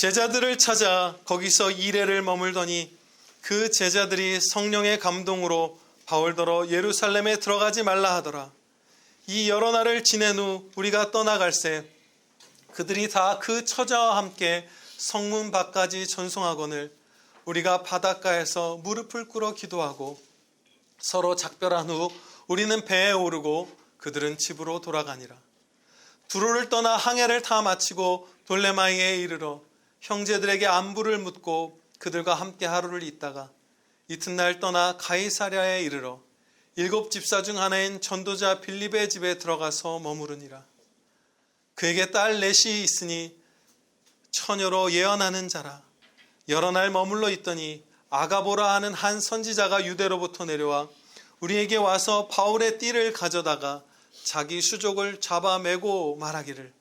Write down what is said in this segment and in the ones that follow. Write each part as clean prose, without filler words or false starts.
제자들을 찾아 거기서 2레를 머물더니 그 제자들이 성령의 감동으로 바울더러 예루살렘에 들어가지 말라 하더라. 이 여러 날을 지낸 후 우리가 떠나갈새 그들이 다 그 처자와 함께 성문 밖까지 전송하거늘 우리가 바닷가에서 무릎을 꿇어 기도하고 서로 작별한 후 우리는 배에 오르고 그들은 집으로 돌아가니라. 두로를 떠나 항해를 다 마치고 돌레마이에 이르러 형제들에게 안부를 묻고 그들과 함께 하루를 있다가 이튿날 떠나 가이사랴에 이르러 7 집사 중 하나인 전도자 빌립의 집에 들어가서 머무르니라. 그에게 딸 넷이 있으니 처녀로 예언하는 자라. 여러 날 머물러 있더니 아가보라 하는 한 선지자가 유대로부터 내려와 우리에게 와서 바울의 띠를 가져다가 자기 수족을 잡아매고 말하기를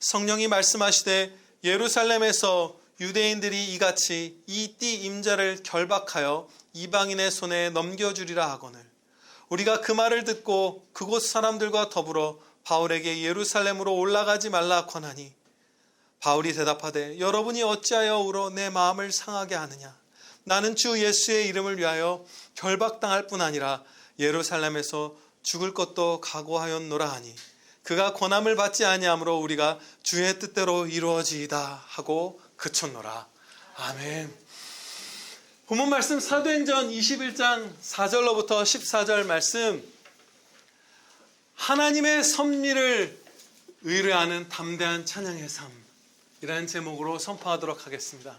성령이 말씀하시되 예루살렘에서 유대인들이 이같이 이 띠 임자를 결박하여 이방인의 손에 넘겨주리라 하거늘 우리가 그 말을 듣고 그곳 사람들과 더불어 바울에게 예루살렘으로 올라가지 말라 권하니 바울이 대답하되 여러분이 어찌하여 울어 내 마음을 상하게 하느냐. 나는 주 예수의 이름을 위하여 결박당할 뿐 아니라 예루살렘에서 죽을 것도 각오하였노라 하니 그가 권함을 받지 아니하므로 우리가 주의 뜻대로 이루어지이다 하고 그쳤노라. 아멘. 본문 말씀 사도행전 21장 4절로부터 14절 말씀, 하나님의 섭리를 의뢰하는 담대한 찬양의 삶이라는 제목으로 선포하도록 하겠습니다.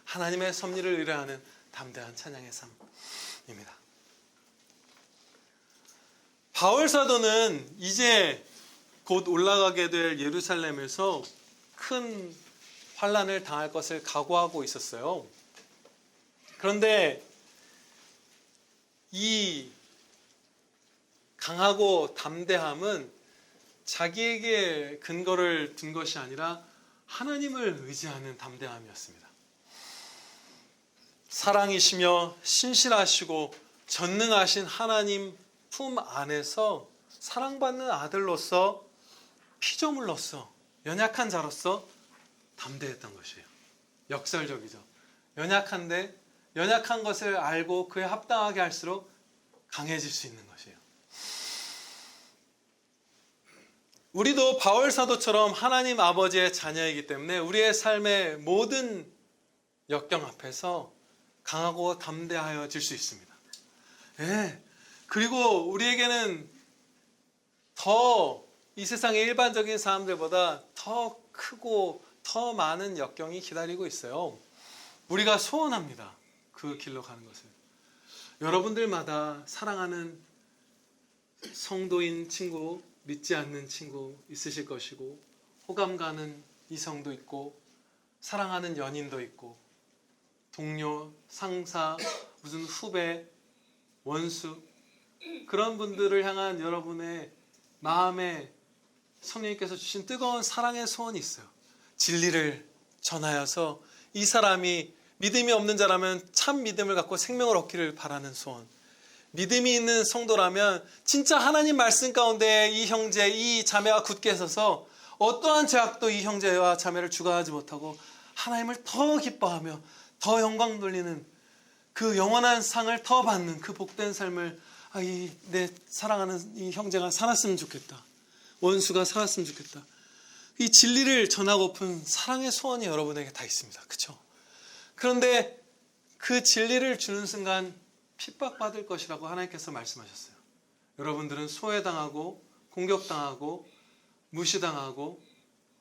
하나님의 섭리를 의뢰하는 담대한 찬양의 삶입니다. 바울 사도는 이제 곧 올라가게 될 예루살렘에서 큰 환난을 당할 것을 각오하고 있었어요. 그런데 이 강하고 담대함은 자기에게 근거를 둔 것이 아니라 하나님을 의지하는 담대함이었습니다. 사랑이시며 신실하시고 전능하신 하나님 품 안에서 사랑받는 아들로서 피조물로서 연약한 자로서 담대했던 것이에요. 역설적이죠. 연약한데 연약한 것을 알고 그에 합당하게 할수록 강해질 수 있는 것이에요. 우리도 바울 사도처럼 하나님 아버지의 자녀이기 때문에 우리의 삶의 모든 역경 앞에서 강하고 담대하여질 수 있습니다. 예. 그리고 우리에게는 더 이 세상의 일반적인 사람들보다 더 크고 더 많은 역경이 기다리고 있어요. 우리가 소원합니다. 그 길로 가는 것을. 여러분들마다 사랑하는 성도인 친구, 믿지 않는 친구 있으실 것이고, 호감 가는 이성도 있고, 사랑하는 연인도 있고, 동료, 상사, 무슨 후배, 원수, 그런 분들을 향한 여러분의 마음에 성령님께서 주신 뜨거운 사랑의 소원이 있어요. 진리를 전하여서 이 사람이 믿음이 없는 자라면 참 믿음을 갖고 생명을 얻기를 바라는 소원. 믿음이 있는 성도라면 진짜 하나님 말씀 가운데 이 형제, 이 자매와 굳게 서서 어떠한 죄악도 이 형제와 자매를 주관하지 못하고 하나님을 더 기뻐하며 더 영광 돌리는 그 영원한 상을 더 받는 그 복된 삶을 내 사랑하는 이 형제가 살았으면 좋겠다. 원수가 살았으면 좋겠다. 이 진리를 전하고픈 사랑의 소원이 여러분에게 다 있습니다. 그렇죠? 그런데 그 진리를 주는 순간 핍박받을 것이라고 하나님께서 말씀하셨어요. 여러분들은 소외당하고 공격당하고 무시당하고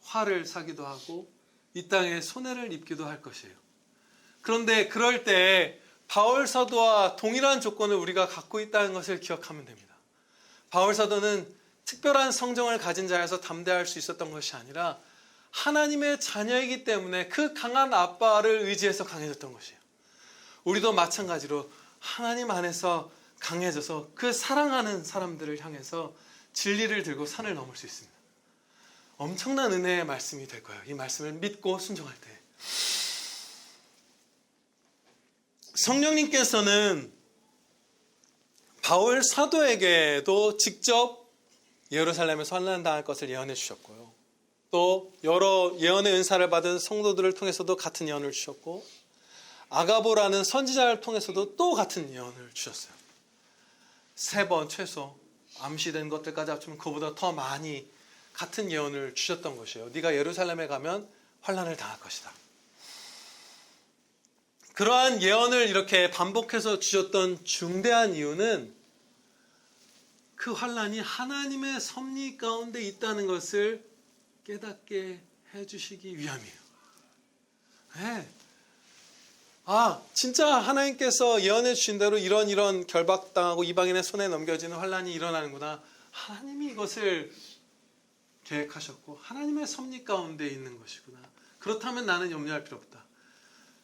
화를 사기도 하고 이 땅에 손해를 입기도 할 것이에요. 그런데 그럴 때 바울 사도와 동일한 조건을 우리가 갖고 있다는 것을 기억하면 됩니다. 바울 사도는 특별한 성정을 가진 자여서 담대할 수 있었던 것이 아니라 하나님의 자녀이기 때문에 그 강한 아빠를 의지해서 강해졌던 것이에요. 우리도 마찬가지로 하나님 안에서 강해져서 그 사랑하는 사람들을 향해서 진리를 들고 산을 넘을 수 있습니다. 엄청난 은혜의 말씀이 될 거예요. 이 말씀을 믿고 순종할 때. 성령님께서는 바울 사도에게도 직접 예루살렘에서 환난 당할 것을 예언해 주셨고요. 또 여러 예언의 은사를 받은 성도들을 통해서도 같은 예언을 주셨고, 아가보라는 선지자를 통해서도 또 같은 예언을 주셨어요. 3번 최소, 암시된 것들까지 합치면 그보다 더 많이 같은 예언을 주셨던 것이에요. 네가 예루살렘에 가면 환난을 당할 것이다. 그러한 예언을 이렇게 반복해서 주셨던 중대한 이유는 그 환난이 하나님의 섭리 가운데 있다는 것을 깨닫게 해주시기 위함이에요. 네. 진짜 하나님께서 예언해 주신 대로 이런 결박당하고 이방인의 손에 넘겨지는 환난이 일어나는구나. 하나님이 이것을 계획하셨고 하나님의 섭리 가운데 있는 것이구나. 그렇다면 나는 염려할 필요 없다.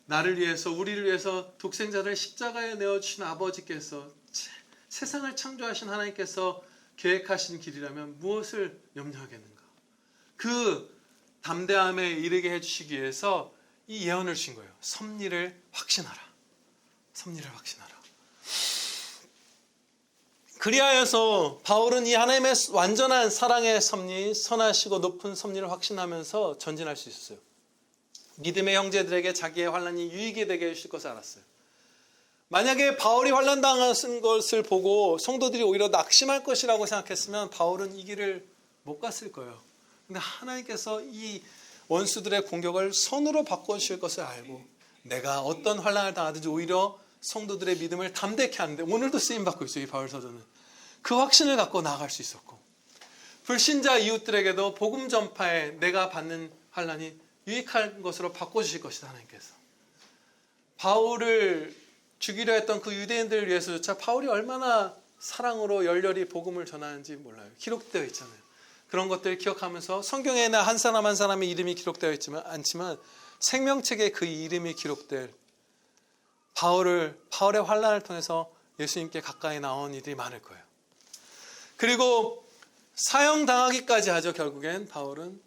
나를 위해서, 우리를 위해서 독생자를 십자가에 내어주신 아버지께서, 세상을 창조하신 하나님께서 계획하신 길이라면 무엇을 염려하겠는가. 그 담대함에 이르게 해주시기 위해서 이 예언을 주신 거예요. 섭리를 확신하라. 섭리를 확신하라. 그리하여서 바울은 이 하나님의 완전한 사랑의 섭리, 선하시고 높은 섭리를 확신하면서 전진할 수 있었어요. 믿음의 형제들에게 자기의 환난이 유익이 되게 해주실 것을 알았어요. 만약에 바울이 환난당한 것을 보고 성도들이 오히려 낙심할 것이라고 생각했으면 바울은 이 길을 못 갔을 거예요. 근데 하나님께서 이 원수들의 공격을 선으로 바꿔주실 것을 알고 내가 어떤 환난을 당하든지 오히려 성도들의 믿음을 담대케 하는데, 오늘도 쓰임받고 있어요. 이 바울서전은. 그 확신을 갖고 나아갈 수 있었고, 불신자 이웃들에게도 복음 전파에 내가 받는 환난이 유익한 것으로 바꿔주실 것이다. 하나님께서 바울을 죽이려 했던 그 유대인들을 위해서조차 바울이 얼마나 사랑으로 열렬히 복음을 전하는지 몰라요. 기록되어 있잖아요. 그런 것들을 기억하면서 성경에는 한 사람 한 사람의 이름이 기록되어 있지만 않지만 생명책에 그 이름이 기록될 바울의 환난을 통해서 예수님께 가까이 나온 이들이 많을 거예요. 그리고 사형당하기까지 하죠. 결국엔 바울은.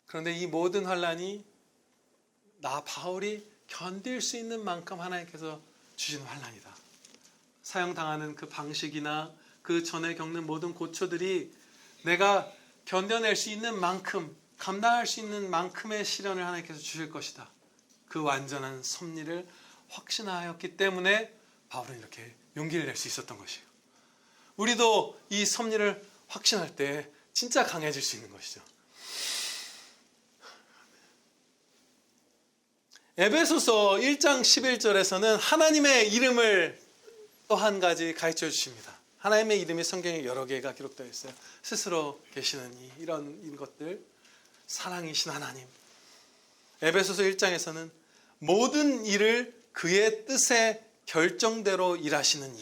그런데 이 모든 환난이 바울이 견딜 수 있는 만큼 하나님께서 주신 환난이다. 사형당하는 그 방식이나 그 전에 겪는 모든 고초들이 내가 견뎌낼 수 있는 만큼, 감당할 수 있는 만큼의 시련을 하나님께서 주실 것이다. 그 완전한 섭리를 확신하였기 때문에 바울은 이렇게 용기를 낼 수 있었던 것이에요. 우리도 이 섭리를 확신할 때 진짜 강해질 수 있는 것이죠. 에베소서 1장 11절에서는 하나님의 이름을 또 한 가지 가르쳐 주십니다. 하나님의 이름이 성경에 여러 개가 기록되어 있어요. 스스로 계시는 이런 것들, 사랑이신 하나님. 에베소서 1장에서는 모든 일을 그의 뜻의 결정대로 일하시는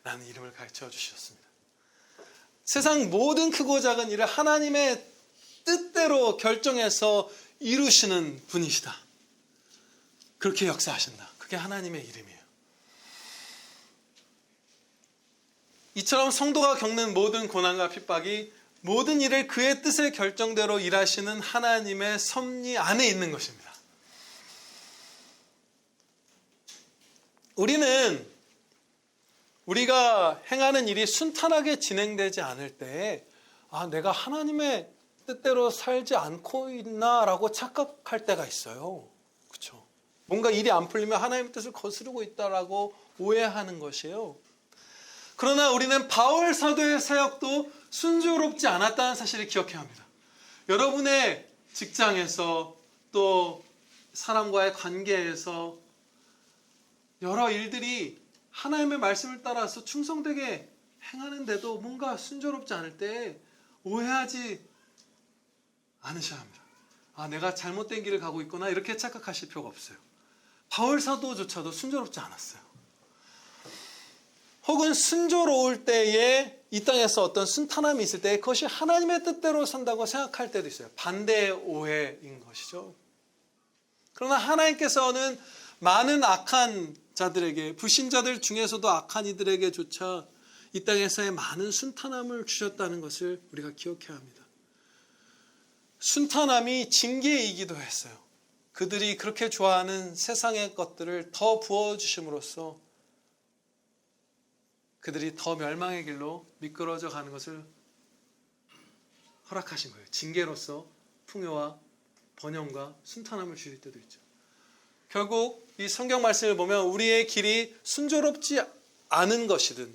이라는 이름을 가르쳐 주셨습니다. 세상 모든 크고 작은 일을 하나님의 뜻대로 결정해서 이루시는 분이시다. 그렇게 역사하신다. 그게 하나님의 이름이에요. 이처럼 성도가 겪는 모든 고난과 핍박이 모든 일을 그의 뜻의 결정대로 일하시는 하나님의 섭리 안에 있는 것입니다. 우리가 행하는 일이 순탄하게 진행되지 않을 때 내가 하나님의 뜻대로 살지 않고 있나라고 착각할 때가 있어요. 그렇죠? 뭔가 일이 안 풀리면 하나님의 뜻을 거스르고 있다라고 오해하는 것이에요. 그러나 우리는 바울 사도의 사역도 순조롭지 않았다는 사실을 기억해야 합니다. 여러분의 직장에서 또 사람과의 관계에서 여러 일들이 하나님의 말씀을 따라서 충성되게 행하는데도 뭔가 순조롭지 않을 때 오해하지 않으셔야 합니다. 내가 잘못된 길을 가고 있구나 이렇게 착각하실 필요가 없어요. 바울 사도조차도 순조롭지 않았어요. 혹은 순조로울 때에 이 땅에서 어떤 순탄함이 있을 때 그것이 하나님의 뜻대로 산다고 생각할 때도 있어요. 반대의 오해인 것이죠. 그러나 하나님께서는 많은 악한 자들에게, 불신자들 중에서도 악한 이들에게조차 이 땅에서의 많은 순탄함을 주셨다는 것을 우리가 기억해야 합니다. 순탄함이 징계이기도 했어요. 그들이 그렇게 좋아하는 세상의 것들을 더 부어주심으로써 그들이 더 멸망의 길로 미끄러져 가는 것을 허락하신 거예요. 징계로서 풍요와 번영과 순탄함을 주실 때도 있죠. 결국 이 성경 말씀을 보면 우리의 길이 순조롭지 않은 것이든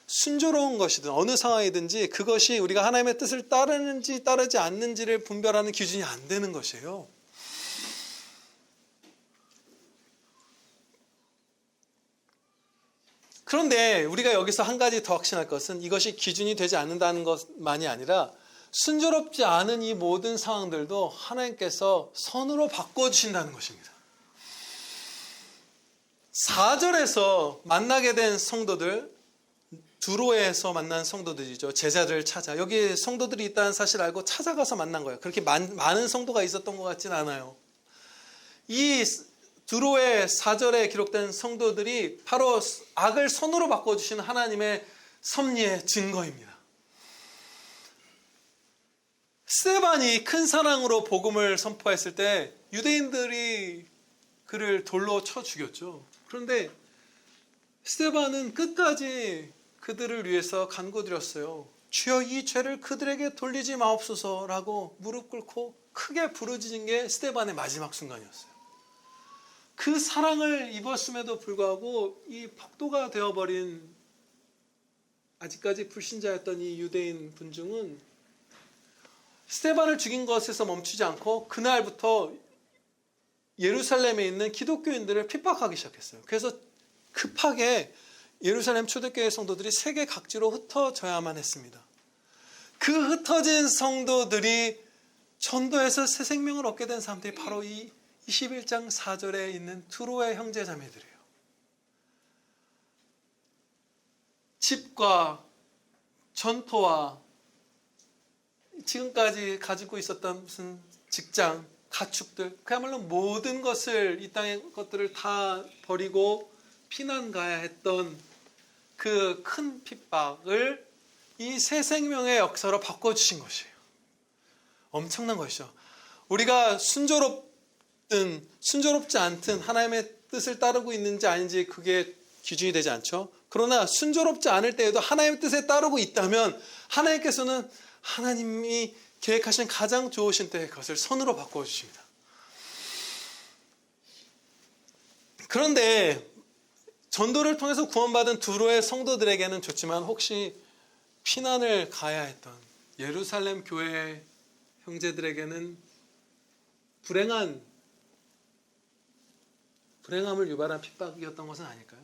순조로운 것이든 어느 상황이든지 그것이 우리가 하나님의 뜻을 따르는지 따르지 않는지를 분별하는 기준이 안 되는 것이에요. 그런데 우리가 여기서 한 가지 더 확신할 것은 이것이 기준이 되지 않는다는 것만이 아니라 순조롭지 않은 이 모든 상황들도 하나님께서 선으로 바꿔주신다는 것입니다. 4절에서 만나게 된 성도들, 두로에서 만난 성도들이죠. 제자들을 찾아. 여기 성도들이 있다는 사실을 알고 찾아가서 만난 거예요. 그렇게 많은 성도가 있었던 것 같진 않아요. 이 두로의 4절에 기록된 성도들이 바로 악을 선으로 바꿔주신 하나님의 섭리의 증거입니다. 스데반이 큰 사랑으로 복음을 선포했을 때 유대인들이 그를 돌로 쳐 죽였죠. 그런데 스데반은 끝까지 그들을 위해서 간구드렸어요. 주여 이 죄를 그들에게 돌리지 마옵소서라고 무릎 꿇고 크게 부르짖은 게 스데반의 마지막 순간이었어요. 그 사랑을 입었음에도 불구하고 이 박도가 되어버린 아직까지 불신자였던 이 유대인 군중은 스데반을 죽인 것에서 멈추지 않고 그날부터 예루살렘에 있는 기독교인들을 핍박하기 시작했어요. 그래서 급하게 예루살렘 초대교회 성도들이 세계 각지로 흩어져야만 했습니다. 그 흩어진 성도들이 전도해서 새 생명을 얻게 된 사람들이 바로 이 21장 4절에 있는 두로의 형제자매들이에요. 집과 전토와 지금까지 가지고 있었던 무슨 직장, 가축들, 그야말로 모든 것을 이 땅의 것들을 다 버리고 피난 가야 했던 그 큰 핍박을 이 새 생명의 역사로 바꿔주신 것이에요. 엄청난 것이죠. 우리가 순조롭지 않든 하나님의 뜻을 따르고 있는지 아닌지 그게 기준이 되지 않죠. 그러나 순조롭지 않을 때에도 하나님의 뜻에 따르고 있다면 하나님께서는 하나님이 계획하신 가장 좋으신 때에 그것을 선으로 바꿔주십니다. 그런데 전도를 통해서 구원받은 두로의 성도들에게는 좋지만 혹시 피난을 가야 했던 예루살렘 교회 형제들에게는 불행함을 유발한 핍박이었던 것은 아닐까요?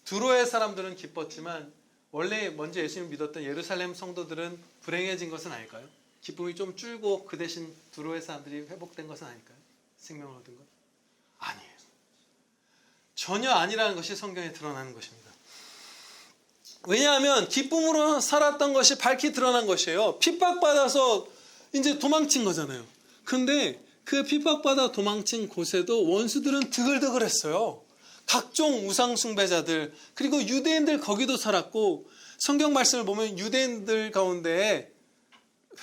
두로의 사람들은 기뻤지만 원래 먼저 예수님을 믿었던 예루살렘 성도들은 불행해진 것은 아닐까요? 기쁨이 좀 줄고 그 대신 두로의 사람들이 회복된 것은 아닐까요? 생명을 얻은 것? 아니에요. 전혀 아니라는 것이 성경에 드러나는 것입니다. 왜냐하면 기쁨으로 살았던 것이 밝히 드러난 것이에요. 핍박받아서 이제 도망친 거잖아요. 근데 그 핍박받아 도망친 곳에도 원수들은 드글드글했어요. 각종 우상숭배자들 그리고 유대인들 거기도 살았고 성경 말씀을 보면 유대인들 가운데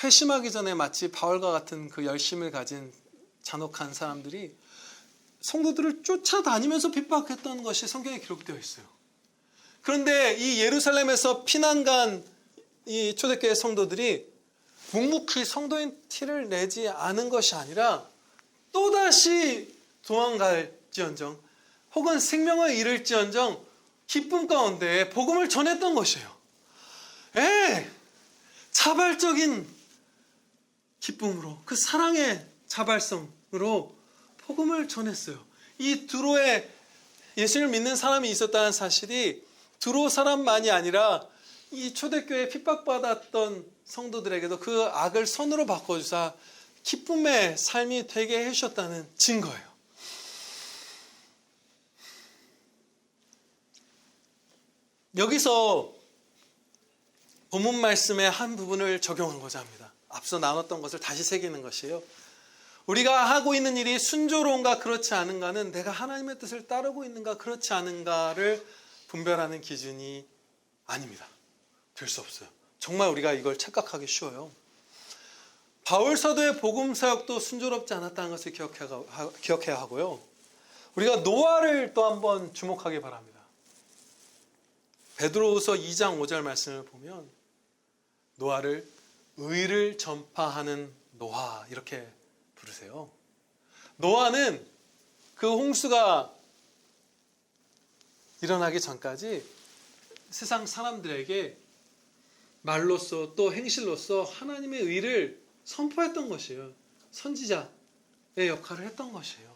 회심하기 전에 마치 바울과 같은 그 열심을 가진 잔혹한 사람들이 성도들을 쫓아다니면서 핍박했던 것이 성경에 기록되어 있어요. 그런데 이 예루살렘에서 피난 간 이 초대교회 성도들이 묵묵히 성도인 티를 내지 않은 것이 아니라 또다시 도망갈지언정 혹은 생명을 잃을지언정 기쁨 가운데 복음을 전했던 것이에요. 자발적인 기쁨으로 그 사랑의 자발성으로 복음을 전했어요. 이 두로에 예수님을 믿는 사람이 있었다는 사실이 두로 사람만이 아니라 이 초대교회에 핍박받았던 성도들에게도 그 악을 선으로 바꿔주사 기쁨의 삶이 되게 해주셨다는 증거예요. 여기서 본문 말씀의 한 부분을 적용하고자 합니다. 앞서 나눴던 것을 다시 새기는 것이에요. 우리가 하고 있는 일이 순조로운가 그렇지 않은가는 내가 하나님의 뜻을 따르고 있는가 그렇지 않은가를 분별하는 기준이 아닙니다. 될 수 없어요. 정말 우리가 이걸 착각하기 쉬워요. 바울 사도의 복음 사역도 순조롭지 않았다는 것을 기억해야 하고요. 우리가 노아를 또 한번 주목하기 바랍니다. 베드로후서 2장 5절 말씀을 보면 노아를 의를 전파하는 노아 이렇게 부르세요. 노아는 그 홍수가 일어나기 전까지 세상 사람들에게 말로써 또 행실로써 하나님의 의를 선포했던 것이에요. 선지자의 역할을 했던 것이에요.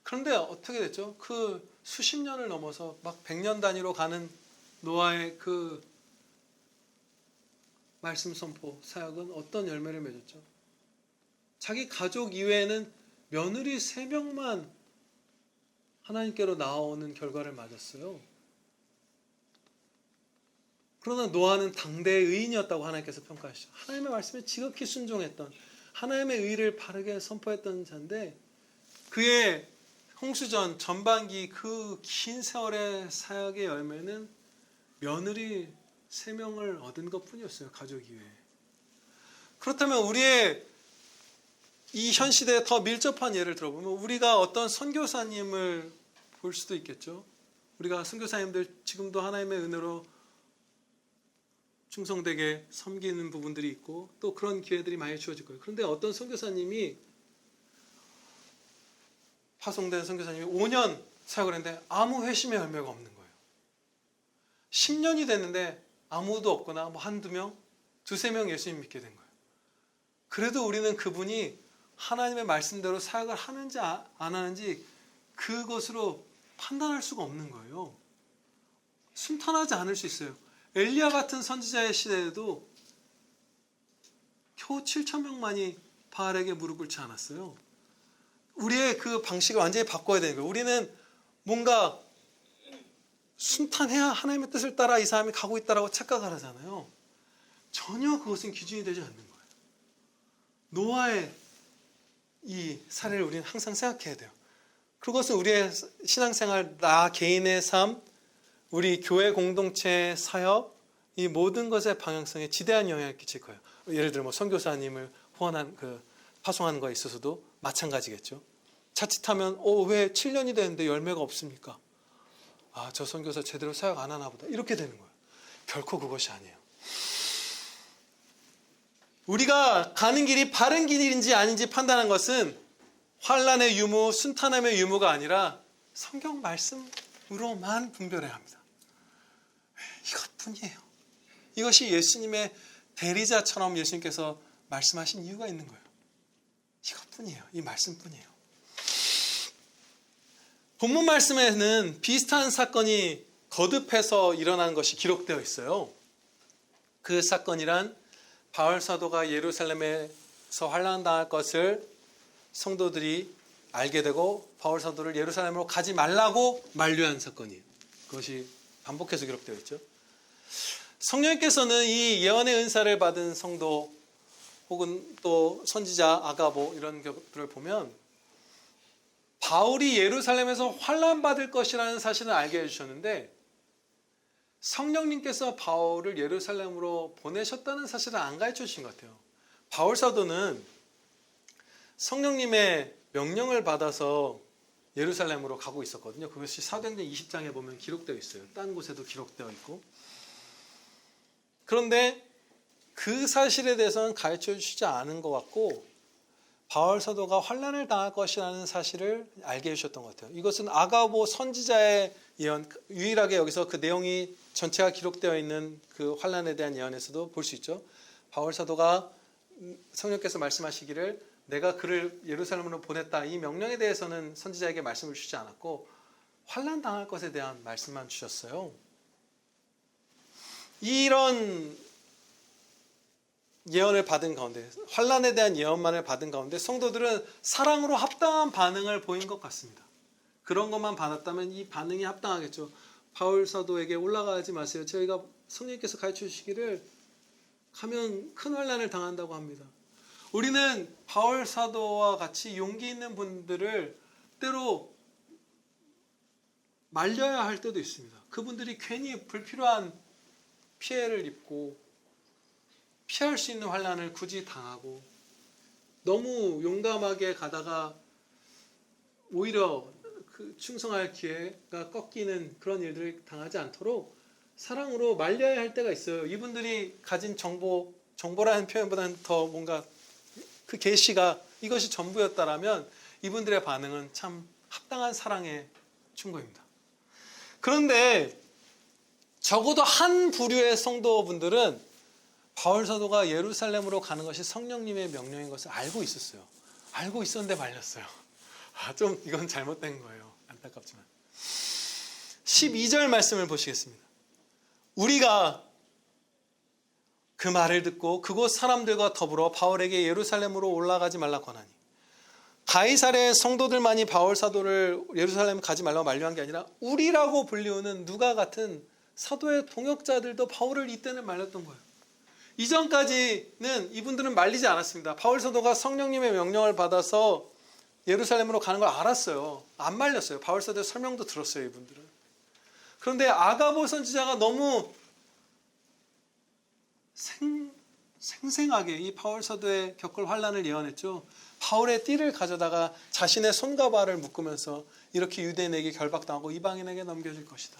그런데 어떻게 됐죠? 그 수십 년을 넘어서 막 100년 단위로 가는 노아의 그 말씀 선포 사역은 어떤 열매를 맺었죠? 자기 가족 이외에는 며느리 3명만 하나님께로 나오는 결과를 맞았어요. 그러나 노아는 당대의 의인이었다고 하나님께서 평가하시죠. 하나님의 말씀에 지극히 순종했던, 하나님의 의를 바르게 선포했던 자인데, 그의 홍수전 전반기 그 긴 세월의 사역의 열매는 며느리 3명을 얻은 것뿐이었어요. 가족 이외에. 그렇다면 우리의 이 현 시대에 더 밀접한 예를 들어보면 우리가 어떤 선교사님을 볼 수도 있겠죠. 우리가 선교사님들 지금도 하나님의 은혜로 충성되게 섬기는 부분들이 있고 또 그런 기회들이 많이 주어질 거예요. 그런데 어떤 선교사님이 파송된 선교사님이 5년 사역을 했는데 아무 회심의 열매가 없는 거예요. 10년이 됐는데 아무도 없거나 뭐 한두 명, 두세 명 예수님 믿게 된 거예요. 그래도 우리는 그분이 하나님의 말씀대로 사역을 하는지 안 하는지 그것으로 판단할 수가 없는 거예요. 순탄하지 않을 수 있어요. 엘리야 같은 선지자의 시대에도 겨우 7,000명만이 바알에게 무릎 꿇지 않았어요. 우리의 그 방식을 완전히 바꿔야 되는 거예요. 우리는 뭔가 순탄해야 하나님의 뜻을 따라 이 사람이 가고 있다라고 착각을 하잖아요. 전혀 그것은 기준이 되지 않는 거예요. 노아의 이 사례를 우리는 항상 생각해야 돼요. 그것은 우리의 신앙생활, 나 개인의 삶, 우리 교회 공동체의 사역, 이 모든 것의 방향성에 지대한 영향을 끼칠 거예요. 예를 들어 뭐 선교사님을 후원한 파송하는 거에 있어서도 마찬가지겠죠. 자칫하면 왜 7년이 됐는데 열매가 없습니까? 저 선교사 제대로 사역 안 하나 보다. 이렇게 되는 거예요. 결코 그것이 아니에요. 우리가 가는 길이 바른 길인지 아닌지 판단하는 것은 환난의 유무, 순탄함의 유무가 아니라 성경 말씀으로만 분별해야 합니다. 이것뿐이에요. 이것이 예수님의 대리자처럼 예수님께서 말씀하신 이유가 있는 거예요. 이것뿐이에요. 이 말씀뿐이에요. 본문 말씀에는 비슷한 사건이 거듭해서 일어난 것이 기록되어 있어요. 그 사건이란 바울 사도가 예루살렘에서 환난당할 것을 성도들이 알게 되고 바울 사도를 예루살렘으로 가지 말라고 만류한 사건이에요. 그것이 반복해서 기록되어 있죠. 성령께서는 이 예언의 은사를 받은 성도 혹은 또 선지자 아가보 이런 것들을 보면 바울이 예루살렘에서 환난받을 것이라는 사실을 알게 해주셨는데 성령님께서 바울을 예루살렘으로 보내셨다는 사실을 안 가르쳐 주신 것 같아요. 바울 사도는 성령님의 명령을 받아서 예루살렘으로 가고 있었거든요. 그것이 사도행전 20장에 보면 기록되어 있어요. 딴 곳에도 기록되어 있고. 그런데 그 사실에 대해서는 가르쳐 주시지 않은 것 같고 바울 사도가 환난을 당할 것이라는 사실을 알게 해주셨던 것 같아요. 이것은 아가보 선지자의 예언, 유일하게 여기서 그 내용이 전체가 기록되어 있는 그 환난에 대한 예언에서도 볼 수 있죠. 바울 사도가 성령께서 말씀하시기를 내가 그를 예루살렘으로 보냈다. 이 명령에 대해서는 선지자에게 말씀을 주지 않았고 환난 당할 것에 대한 말씀만 주셨어요. 이런 예언을 받은 가운데, 환난에 대한 예언만을 받은 가운데 성도들은 사랑으로 합당한 반응을 보인 것 같습니다. 그런 것만 받았다면 이 반응이 합당하겠죠. 바울 사도에게 올라가지 마세요. 저희가 성령께서 가르쳐 주시기를 가면 큰 환난을 당한다고 합니다. 우리는 바울 사도와 같이 용기 있는 분들을 때로 말려야 할 때도 있습니다. 그분들이 괜히 불필요한 피해를 입고 피할 수 있는 환난을 굳이 당하고 너무 용감하게 가다가 오히려 그 충성할 기회가 꺾이는 그런 일들을 당하지 않도록 사랑으로 말려야 할 때가 있어요. 이분들이 가진 정보, 정보라는 표현보다는 더 뭔가 그 계시가 이것이 전부였다라면 이분들의 반응은 참 합당한 사랑의 충고입니다. 그런데 적어도 한 부류의 성도분들은 바울 사도가 예루살렘으로 가는 것이 성령님의 명령인 것을 알고 있었어요. 알고 있었는데 말렸어요. 좀 이건 잘못된 거예요. 안타깝지만. 12절 말씀을 보시겠습니다. 우리가 그 말을 듣고 그곳 사람들과 더불어 바울에게 예루살렘으로 올라가지 말라 권하니, 가이사랴의 성도들만이 바울 사도를 예루살렘 가지 말라고 만류한 게 아니라 우리라고 불리우는 누가 같은 사도의 동역자들도 바울을 이때는 말렸던 거예요. 이전까지는 이분들은 말리지 않았습니다. 바울 사도가 성령님의 명령을 받아서 예루살렘으로 가는 걸 알았어요. 안 말렸어요. 바울 사도의 설명도 들었어요, 이분들은. 그런데 아가보 선지자가 너무 생생하게 이 바울 사도의 겪을 환난을 예언했죠. 바울의 띠를 가져다가 자신의 손과 발을 묶으면서 이렇게 유대인에게 결박당하고 이방인에게 넘겨질 것이다.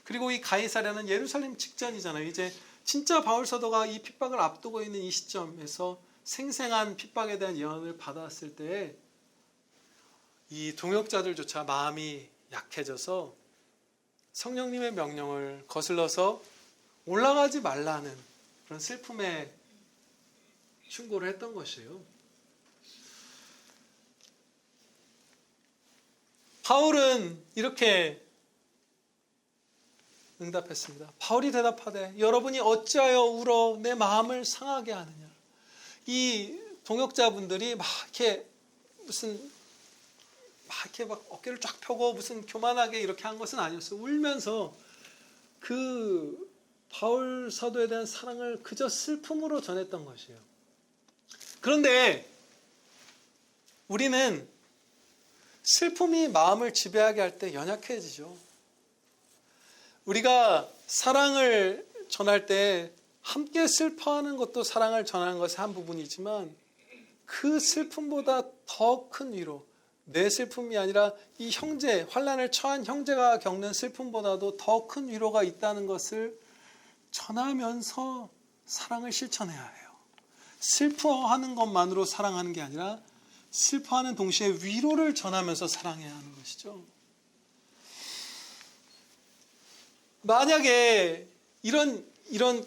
그리고 이 가이사랴는 예루살렘 직전이잖아요. 이제 진짜 바울 사도가 이 핍박을 앞두고 있는 이 시점에서 생생한 핍박에 대한 예언을 받았을 때 이 동역자들조차 마음이 약해져서 성령님의 명령을 거슬러서 올라가지 말라는 그런 슬픔의 충고를 했던 것이에요. 바울은 이렇게 응답했습니다. 바울이 대답하되 여러분이 어찌하여 울어 내 마음을 상하게 하느냐. 이 동역자분들이 막 이렇게 막 어깨를 쫙 펴고 무슨 교만하게 이렇게 한 것은 아니었어요. 울면서 그 바울 사도에 대한 사랑을 그저 슬픔으로 전했던 것이에요. 그런데 우리는 슬픔이 마음을 지배하게 할 때 연약해지죠. 우리가 사랑을 전할 때 함께 슬퍼하는 것도 사랑을 전하는 것의 한 부분이지만 그 슬픔보다 더 큰 위로, 내 슬픔이 아니라 이 형제, 환난을 처한 형제가 겪는 슬픔보다도 더 큰 위로가 있다는 것을 전하면서 사랑을 실천해야 해요. 슬퍼하는 것만으로 사랑하는 게 아니라 슬퍼하는 동시에 위로를 전하면서 사랑해야 하는 것이죠. 만약에 이런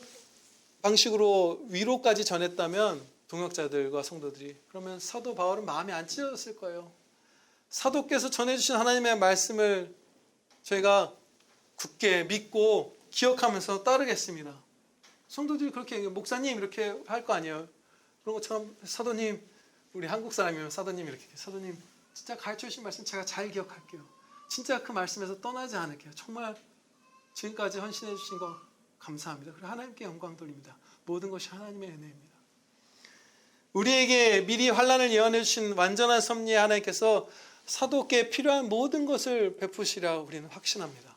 방식으로 위로까지 전했다면 동역자들과 성도들이, 그러면 사도 바울은 마음이 안 찢어졌을 거예요. 사도께서 전해주신 하나님의 말씀을 저희가 굳게 믿고 기억하면서 따르겠습니다. 성도들이 그렇게 얘기해요. 목사님 이렇게 할 거 아니에요. 그런 것처럼 사도님, 우리 한국 사람이면 사도님 이렇게, 사도님 진짜 가르쳐 주신 말씀 제가 잘 기억할게요. 진짜 그 말씀에서 떠나지 않을게요. 정말 지금까지 헌신해 주신 거 감사합니다. 그리고 하나님께 영광 돌립니다. 모든 것이 하나님의 은혜입니다. 우리에게 미리 환난을 예언해 주신 완전한 섭리의 하나님께서 사도께 필요한 모든 것을 베푸시라 우리는 확신합니다.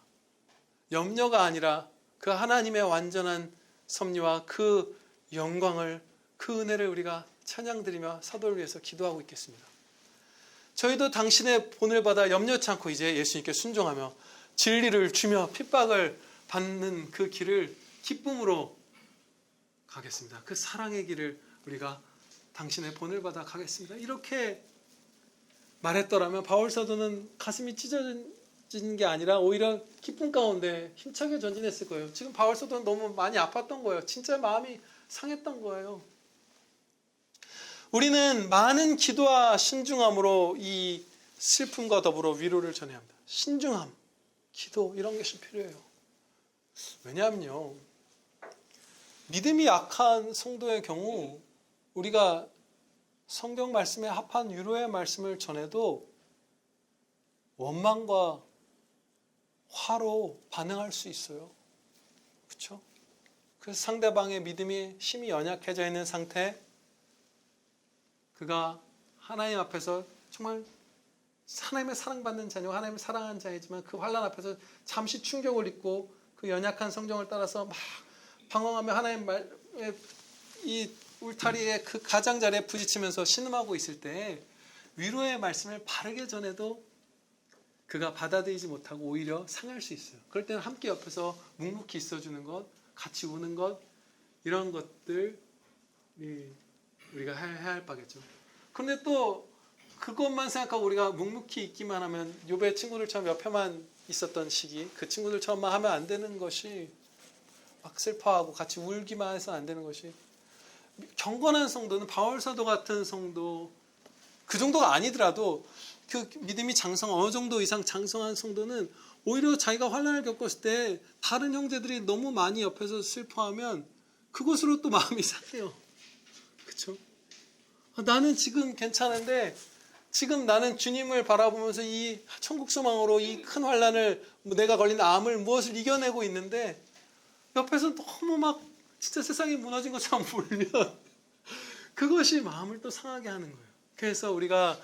염려가 아니라 그 하나님의 완전한 섭리와 그 영광을, 그 은혜를 우리가 찬양드리며 사도를 위해서 기도하고 있겠습니다. 저희도 당신의 본을 받아 염려치 않고 이제 예수님께 순종하며 진리를 주며 핍박을 받는 그 길을 기쁨으로 가겠습니다. 그 사랑의 길을 우리가 당신의 본을 받아 가겠습니다. 이렇게 말했더라면 바울 사도는 가슴이 찢어진 게 아니라 오히려 기쁨 가운데 힘차게 전진했을 거예요. 지금 바울 사도는 너무 많이 아팠던 거예요. 진짜 마음이 상했던 거예요. 우리는 많은 기도와 신중함으로 이 슬픔과 더불어 위로를 전해야 합니다. 신중함, 기도 이런 것이 필요해요. 왜냐하면요, 믿음이 약한 성도의 경우 우리가 성경 말씀에 합한 위로의 말씀을 전해도 원망과 화로 반응할 수 있어요. 그렇죠? 그래서 상대방의 믿음이 심히 연약해져 있는 상태, 그가 하나님 앞에서 정말 하나님의 사랑받는 자녀, 하나님을 사랑하는 자이지만 그 환난 앞에서 잠시 충격을 입고 그 연약한 성정을 따라서 막 방황하며 하나님의 이 울타리의 그 가장자리에 부딪히면서 신음하고 있을 때 위로의 말씀을 바르게 전해도 그가 받아들이지 못하고 오히려 상할 수 있어요. 그럴 때는 함께 옆에서 묵묵히 있어주는 것, 같이 우는 것, 이런 것들 우리가 해야 할 바겠죠. 그런데 또 그것만 생각하고 우리가 묵묵히 있기만 하면 욥의 친구들처럼 옆에만 있었던 시기, 그 친구들처럼만 하면 안 되는 것이, 막 슬퍼하고 같이 울기만 해서 안 되는 것이, 경건한 성도는 바울 사도 같은 성도, 그 정도가 아니더라도 그 믿음이 어느 정도 이상 장성한 성도는 오히려 자기가 환난을 겪었을 때 다른 형제들이 너무 많이 옆에서 슬퍼하면 그것으로 또 마음이 상해요. 그렇죠? 나는 지금 괜찮은데 지금 나는 주님을 바라보면서 이 천국 소망으로 이 큰 환난을, 내가 걸린 암을 무엇을 이겨내고 있는데 옆에서 너무 막 진짜 세상이 무너진 것처럼 울면 그것이 마음을 또 상하게 하는 거예요. 그래서 우리가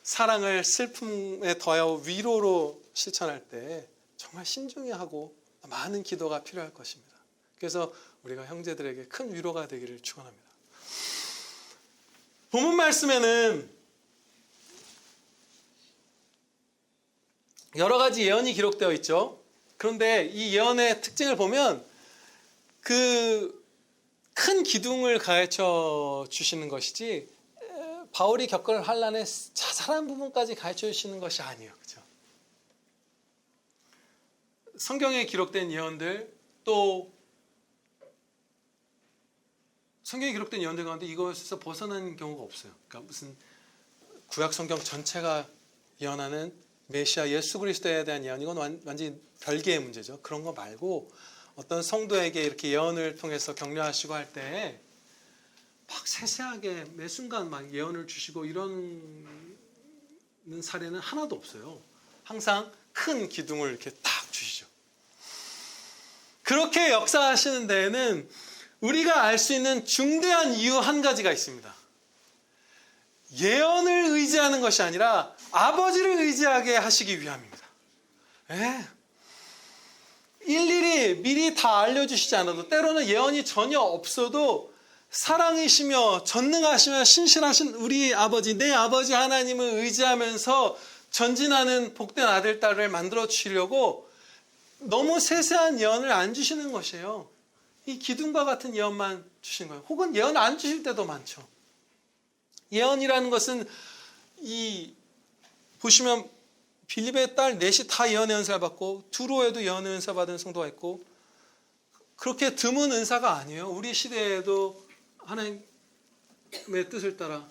사랑을 슬픔에 더하여 위로로 실천할 때 정말 신중히 하고 많은 기도가 필요할 것입니다. 그래서 우리가 형제들에게 큰 위로가 되기를 축원합니다. 본문 말씀에는 여러 가지 예언이 기록되어 있죠. 그런데 이 예언의 특징을 보면 그 큰 기둥을 가르쳐 주시는 것이지 바울이 겪을 환난의 자잘한 부분까지 가르쳐 주시는 것이 아니에요. 그렇죠? 성경에 기록된 예언들, 또 성경에 기록된 예언들 가운데 이것에서 벗어난 경우가 없어요. 그러니까 무슨 구약 성경 전체가 예언하는 메시아 예수 그리스도에 대한 예언, 이건 완전히 별개의 문제죠. 그런 거 말고 어떤 성도에게 이렇게 예언을 통해서 격려하시고 할 때 막 세세하게 매 순간 막 예언을 주시고 이런 사례는 하나도 없어요. 항상 큰 기둥을 이렇게 딱 주시죠. 그렇게 역사하시는 데에는 우리가 알 수 있는 중대한 이유 한 가지가 있습니다. 예언을 의지하는 것이 아니라 아버지를 의지하게 하시기 위함입니다. 일일이 미리 다 알려주시지 않아도, 때로는 예언이 전혀 없어도 사랑이시며 전능하시며 신실하신 우리 아버지, 내 아버지 하나님을 의지하면서 전진하는 복된 아들, 딸을 만들어 주시려고 너무 세세한 예언을 안 주시는 것이에요. 이 기둥과 같은 예언만 주신 거예요. 혹은 예언 안 주실 때도 많죠. 예언이라는 것은 보시면 빌립의 딸 넷이 다 예언의 은사를 받고 두로에도 예언의 은사 받은 성도가 있고, 그렇게 드문 은사가 아니에요. 우리 시대에도 하나님의 뜻을 따라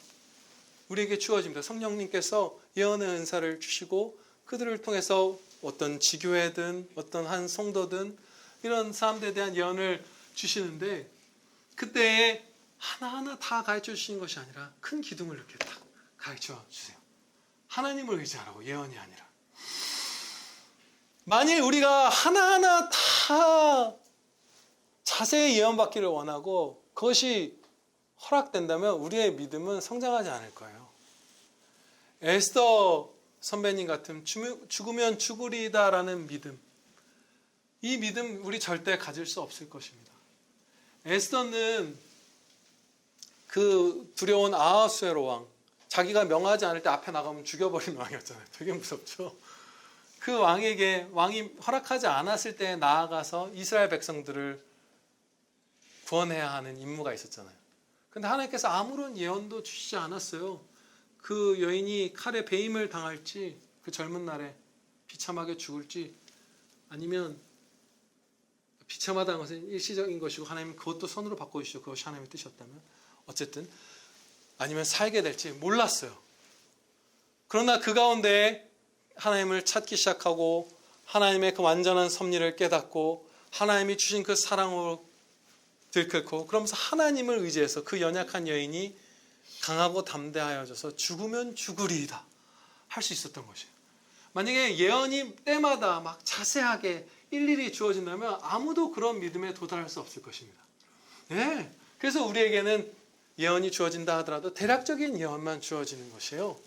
우리에게 주어집니다. 성령님께서 예언의 은사를 주시고 그들을 통해서 어떤 지교회든 어떤 한 성도든 이런 사람들에 대한 예언을 주시는데, 그때에 하나하나 다 가르쳐 주시는 것이 아니라 큰 기둥을 이렇게 딱 가르쳐 주세요. 하나님을 의지하라고, 예언이 아니라. 만일 우리가 하나하나 다 자세히 예언받기를 원하고 그것이 허락된다면 우리의 믿음은 성장하지 않을 거예요. 에스더 선배님 같은 죽으면 죽으리다라는 믿음, 이 믿음 우리 절대 가질 수 없을 것입니다. 에스더는 그 두려운 아하수에로 왕, 자기가 명하지 않을 때 앞에 나가면 죽여버리는 왕이었잖아요. 되게 무섭죠. 그 왕에게, 왕이 허락하지 않았을 때 나아가서 이스라엘 백성들을 구원해야 하는 임무가 있었잖아요. 근데 하나님께서 아무런 예언도 주시지 않았어요. 그 여인이 칼에 배임을 당할지, 그 젊은 날에 비참하게 죽을지, 아니면 비참하다는 것은 일시적인 것이고 하나님은 그것도 선으로 바꿔주시죠. 그것이 하나님의 뜻이었다면. 어쨌든 아니면 살게 될지 몰랐어요. 그러나 그 가운데 하나님을 찾기 시작하고 하나님의 그 완전한 섭리를 깨닫고 하나님이 주신 그 사랑으로 들끓고, 그러면서 하나님을 의지해서 그 연약한 여인이 강하고 담대하여져서 죽으면 죽으리이다 할 수 있었던 것이에요. 만약에 예언이 때마다 막 자세하게 일일이 주어진다면 아무도 그런 믿음에 도달할 수 없을 것입니다. 네. 그래서 우리에게는 예언이 주어진다 하더라도 대략적인 예언만 주어지는 것이에요.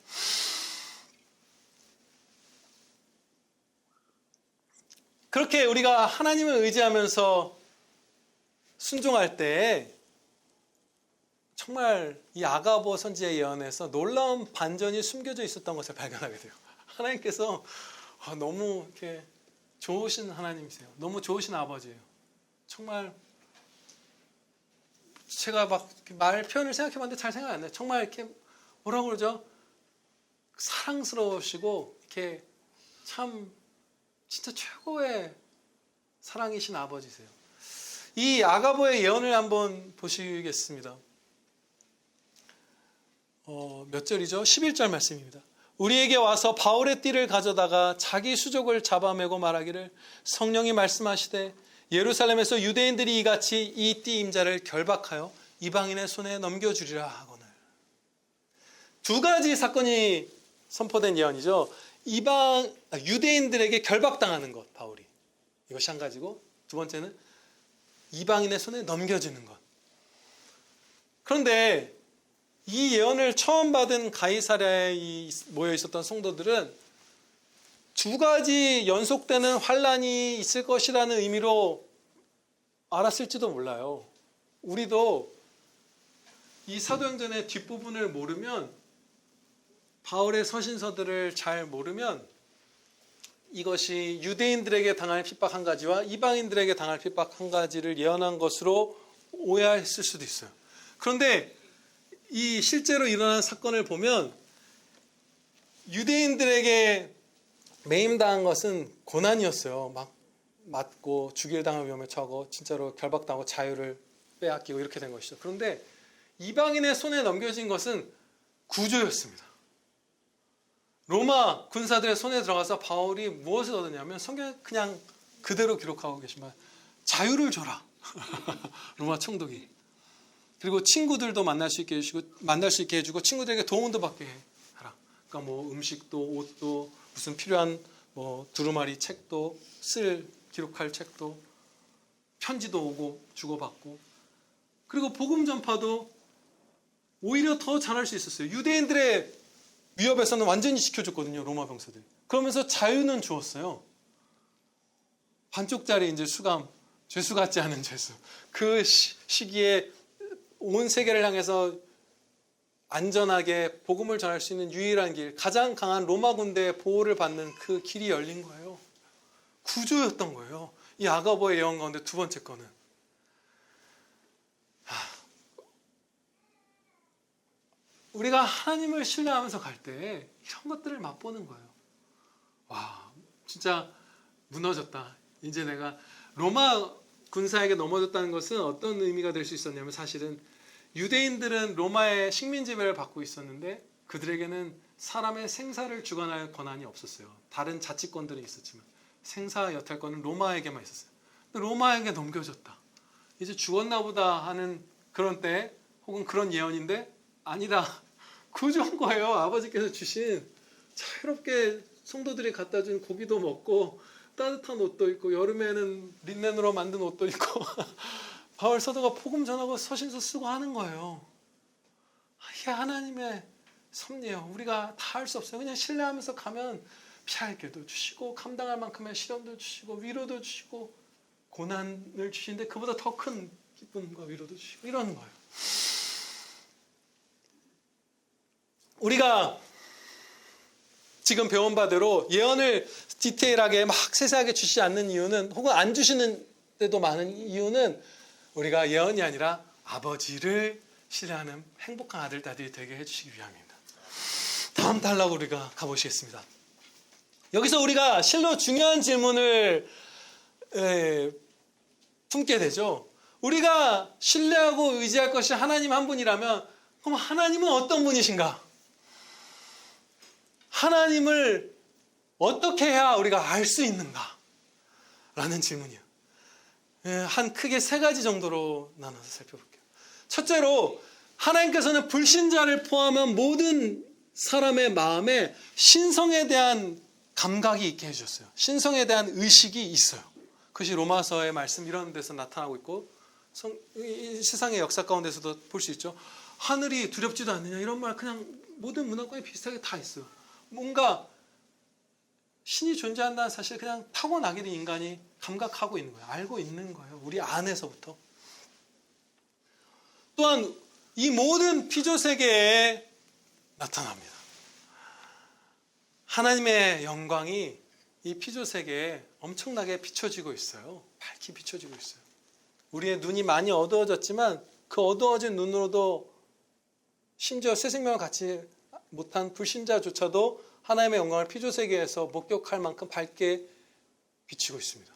그렇게 우리가 하나님을 의지하면서 순종할 때 정말 이 아가보 선지의 예언에서 놀라운 반전이 숨겨져 있었던 것을 발견하게 돼요. 하나님께서 너무 이렇게 좋으신 하나님이세요. 너무 좋으신 아버지예요. 정말 제가 막 말 표현을 생각해봤는데 잘 생각 안 나요. 정말 이렇게 뭐라고 그러죠? 사랑스러우시고 이렇게 참 진짜 최고의 사랑이신 아버지세요. 이 아가보의 예언을 한번 보시겠습니다. 몇 절이죠? 11절 말씀입니다. 우리에게 와서 바울의 띠를 가져다가 자기 수족을 잡아매고 말하기를 성령이 말씀하시되 예루살렘에서 유대인들이 이같이 이 띠 임자를 결박하여 이방인의 손에 넘겨주리라 하거늘. 두 가지 사건이 선포된 예언이죠. 유대인들에게 결박당하는 것, 바울이. 이것이 한 가지고, 두 번째는 이방인의 손에 넘겨주는 것. 그런데 이 예언을 처음 받은 가이사랴에 모여 있었던 성도들은 두 가지 연속되는 환란이 있을 것이라는 의미로 알았을지도 몰라요. 우리도 이 사도행전의 뒷부분을 모르면, 바울의 서신서들을 잘 모르면 이것이 유대인들에게 당할 핍박 한 가지와 이방인들에게 당할 핍박 한 가지를 예언한 것으로 오해했을 수도 있어요. 그런데 이 실제로 일어난 사건을 보면 유대인들에게 매임당한 것은 고난이었어요. 막 맞고 죽일 당할 위험에 처하고 진짜로 결박당하고 자유를 빼앗기고 이렇게 된 것이죠. 그런데 이방인의 손에 넘겨진 것은 구조였습니다. 로마 군사들의 손에 들어가서 바울이 무엇을 얻었냐면 성경에 그냥 그대로 기록하고 계시면 자유를 줘라. 로마 총독이. 그리고 친구들도 만날 수 있게 해주고 친구들에게 도움도 받게 하라. 그러니까 뭐 음식도 옷도 무슨 필요한 뭐 두루마리 책도 기록할 책도 편지도 오고 주고받고, 그리고 복음 전파도 오히려 더 잘할 수 있었어요. 유대인들의 위협에서는 완전히 지켜줬거든요, 로마 병사들. 그러면서 자유는 주었어요. 반쪽짜리 이제 수감, 죄수 같지 않은 죄수. 그 시기에 온 세계를 향해서 안전하게 복음을 전할 수 있는 유일한 길, 가장 강한 로마 군대의 보호를 받는 그 길이 열린 거예요. 구조였던 거예요. 이 아가보의 예언 가운데 두 번째 거는 우리가 하나님을 신뢰하면서 갈 때 이런 것들을 맛보는 거예요. 와, 진짜 무너졌다. 이제 내가 로마 군사에게 넘어졌다는 것은 어떤 의미가 될 수 있었냐면, 사실은 유대인들은 로마의 식민 지배를 받고 있었는데 그들에게는 사람의 생사를 주관할 권한이 없었어요. 다른 자치권들은 있었지만 생사 여탈권은 로마에게만 있었어요. 근데 로마에게 넘겨졌다. 이제 죽었나 보다 하는 그런 때, 혹은 그런 예언인데 아니다. 구조인 거예요. 아버지께서 주신 자유롭게 성도들이 갖다 준 고기도 먹고 따뜻한 옷도 입고 여름에는 린넨으로 만든 옷도 입고 바울 사도가 복음 전하고 서신서 쓰고 하는 거예요. 이게 하나님의 섭리예요. 우리가 다 할 수 없어요. 그냥 신뢰하면서 가면 피할 길도 주시고 감당할 만큼의 시련도 주시고 위로도 주시고 고난을 주시는데 그보다 더 큰 기쁨과 위로도 주시고 이러는 거예요. 우리가 지금 배운 바대로 예언을 디테일하게 막 세세하게 주시지 않는 이유는, 혹은 안 주시는 데도 많은 이유는 우리가 예언이 아니라 아버지를 신뢰하는 행복한 아들, 딸들이 되게 해주시기 위함입니다. 다음 단락 우리가 가보시겠습니다. 여기서 우리가 실로 중요한 질문을 품게 되죠. 우리가 신뢰하고 의지할 것이 하나님 한 분이라면 그럼 하나님은 어떤 분이신가? 하나님을 어떻게 해야 우리가 알 수 있는가? 라는 질문이에요. 한 크게 세 가지 정도로 나눠서 살펴볼게요. 첫째로, 하나님께서는 불신자를 포함한 모든 사람의 마음에 신성에 대한 감각이 있게 해주셨어요. 신성에 대한 의식이 있어요. 그것이 로마서의 말씀 이런 데서 나타나고 있고 세상의 역사 가운데서도 볼 수 있죠. 하늘이 두렵지도 않느냐 이런 말 그냥 모든 문화권에 비슷하게 다 있어요. 뭔가 신이 존재한다는 사실 그냥 타고나게 된 인간이 감각하고 있는 거예요. 알고 있는 거예요. 우리 안에서부터. 또한 이 모든 피조 세계에 나타납니다. 하나님의 영광이 이 피조 세계에 엄청나게 비춰지고 있어요. 밝게 비춰지고 있어요. 우리의 눈이 많이 어두워졌지만 그 어두워진 눈으로도 심지어 새 생명을 갖지 못한 불신자조차도 하나님의 영광을 피조세계에서 목격할 만큼 밝게 비치고 있습니다.